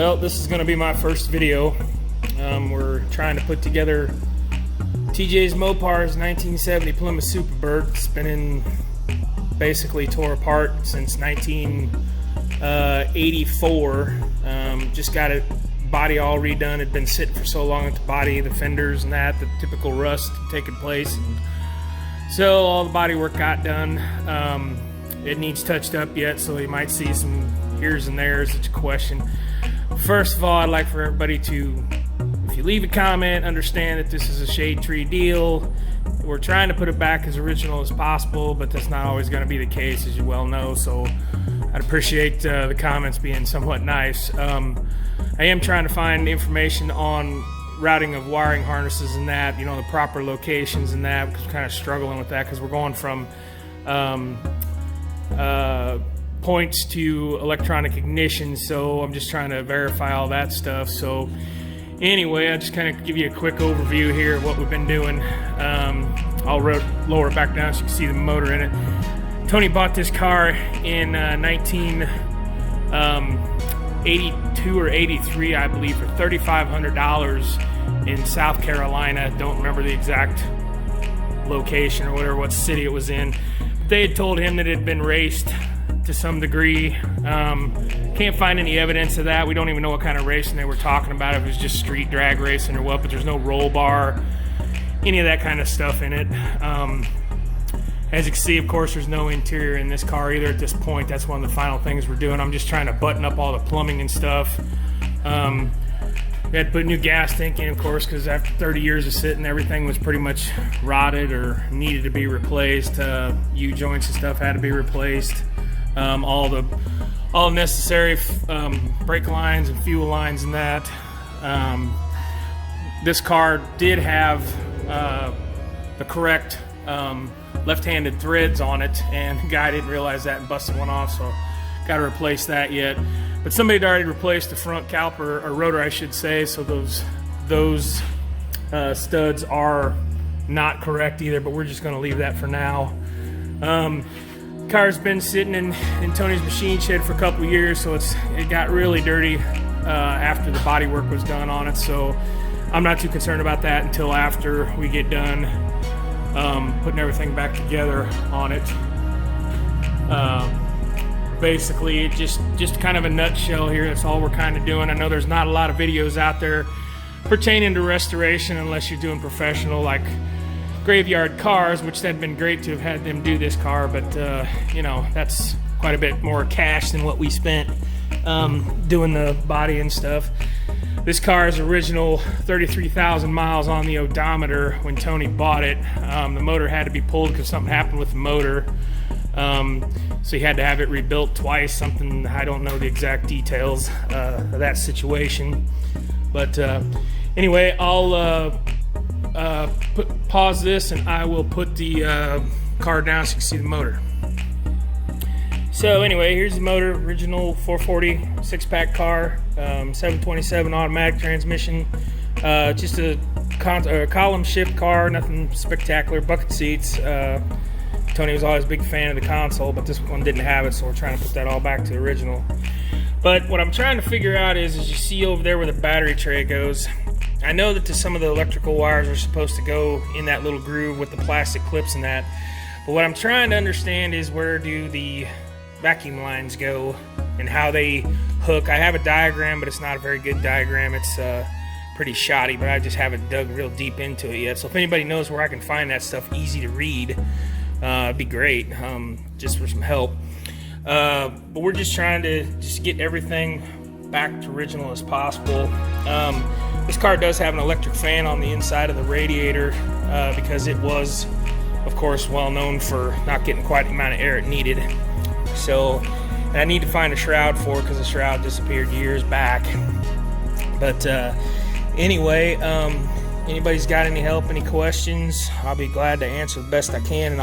Well, this is going to be my first video. We're trying to put together TJ's Mopar's 1970 Plymouth Superbird. It's been basically tore apart since 1984. Just got it body all redone. It'd been sitting for so long at the body, the fenders and that, the typical rust taking place. And so all the body work got done. It needs touched up yet, so you might see some here's and there's. It's a question. First of all, I'd like for everybody to, if you leave a comment, understand that this is a shade tree deal. We're trying to put it back as original as possible, but that's not always going to be the case, as you well know, so I'd appreciate the comments being somewhat nice. I am trying to find information on routing of wiring harnesses and that, you know, the proper locations and that, because we're kind of struggling with that because we're going from points to electronic ignition, so I'm just trying to verify all that stuff. So anyway, I'll just kind of give you a quick overview here of what we've been doing. I'll lower it back down so you can see the motor in it. Tony bought this car in 1982 or 83, I believe, for $3,500 in South Carolina. Don't remember the exact location or whatever, what city it was in. But they had told him that it had been raced to some degree. Can't find any evidence of that. We don't even know what kind of racing they were talking about, if it was just street drag racing or what, but there's no roll bar, any of that kind of stuff in it. As you can see, of course, there's no interior in this car either at this point. That's one of the final things we're doing. I'm just trying to button up all the plumbing and stuff. We had to put a new gas tank in, of course, because after 30 years of sitting, everything was pretty much rotted or needed to be replaced. U-joints and stuff had to be replaced. All necessary brake lines and fuel lines and that. This car did have the correct left-handed threads on it, and the guy didn't realize that and busted one off, so got to replace that yet. But somebody had already replaced the front caliper, or rotor I should say, so those studs are not correct either, but we're just going to leave that for now. Car's been sitting in Tony's machine shed for a couple of years, so it got really dirty after the body work was done on it, so I'm not too concerned about that until after we get done putting everything back together on it. Basically, just kind of a nutshell here. That's all we're kind of doing. I know there's not a lot of videos out there pertaining to restoration unless you're doing professional, like graveyard cars, which that'd been great to have had them do this car, but you know, that's quite a bit more cash than what we spent doing the body and stuff. This car's original 33,000 miles on the odometer when Tony bought it. The motor had to be pulled because something happened with the motor, so he had to have it rebuilt twice. Something, I don't know the exact details of that situation, but anyway, I'll pause this and I will put the car down so you can see the motor. So anyway, here's the motor, original 440 six-pack car, 727 automatic transmission, just a column shift car, nothing spectacular, bucket seats. Tony was always a big fan of the console, but this one didn't have it, so we're trying to put that all back to the original. But what I'm trying to figure out is, as you see over there where the battery tray goes, I know that some of the electrical wires are supposed to go in that little groove with the plastic clips and that, but what I'm trying to understand is, where do the vacuum lines go and how they hook. I have a diagram, but it's not a very good diagram. It's pretty shoddy, but I just haven't dug real deep into it yet. So if anybody knows where I can find that stuff easy to read, it'd be great, just for some help. But we're just trying to get everything back to original as possible. This car does have an electric fan on the inside of the radiator because it was, of course, well known for not getting quite the amount of air it needed. So, and I need to find a shroud for it because the shroud disappeared years back. But anyway, anybody's got any help, any questions, I'll be glad to answer the best I can, and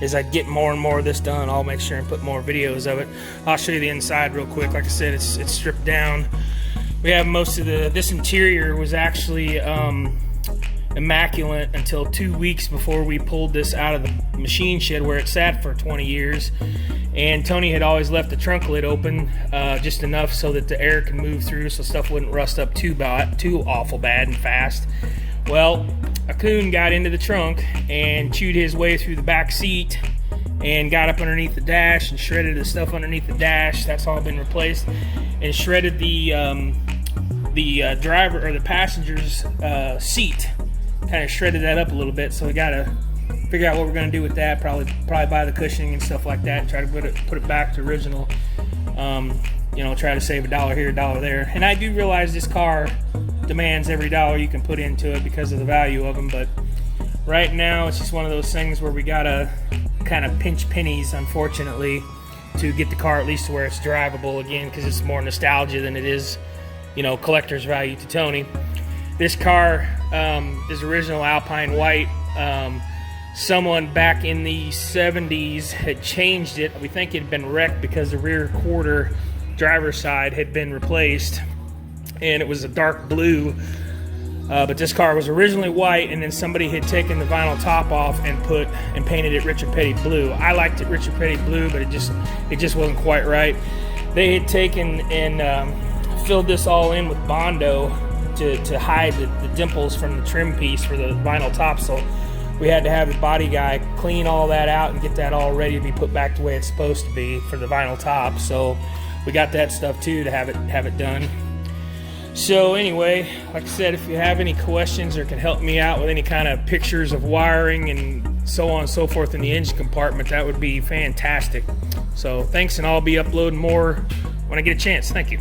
as I get more and more of this done, I'll make sure and put more videos of it. I'll show you the inside real quick. Like I said, it's stripped down. We have most of this interior was actually immaculate until 2 weeks before we pulled this out of the machine shed where it sat for 20 years. And Tony had always left the trunk lid open just enough so that the air can move through, so stuff wouldn't rust up too awful bad and fast. Well, a coon got into the trunk and chewed his way through the back seat and got up underneath the dash and shredded the stuff underneath the dash. That's all been replaced, and shredded the driver or the passenger's seat. Kind of shredded that up a little bit. So we gotta figure out what we're gonna do with that. Probably buy the cushioning and stuff like that. And try to put it back to original. Try to save $1 here, $1 there. And I do realize this car demands every dollar you can put into it because of the value of them. But right now, it's just one of those things where we gotta kind of pinch pennies, unfortunately, to get the car at least to where it's drivable again, because it's more nostalgia than it is, collector's value to Tony. This car is original Alpine white. Someone back in the 70s had changed it. We think it had been wrecked because the rear quarter driver's side had been replaced, and it was a dark blue. But this car was originally white, and then somebody had taken the vinyl top off and painted it Richard Petty blue. I liked it Richard Petty blue, but it just wasn't quite right. They had taken and filled this all in with Bondo to hide the dimples from the trim piece for the vinyl top. So we had to have the body guy clean all that out and get that all ready to be put back the way it's supposed to be for the vinyl top. So we got that stuff too to have it done. So anyway, like I said, if you have any questions or can help me out with any kind of pictures of wiring and so on and so forth in the engine compartment, that would be fantastic. So thanks, and I'll be uploading more when I get a chance. Thank you.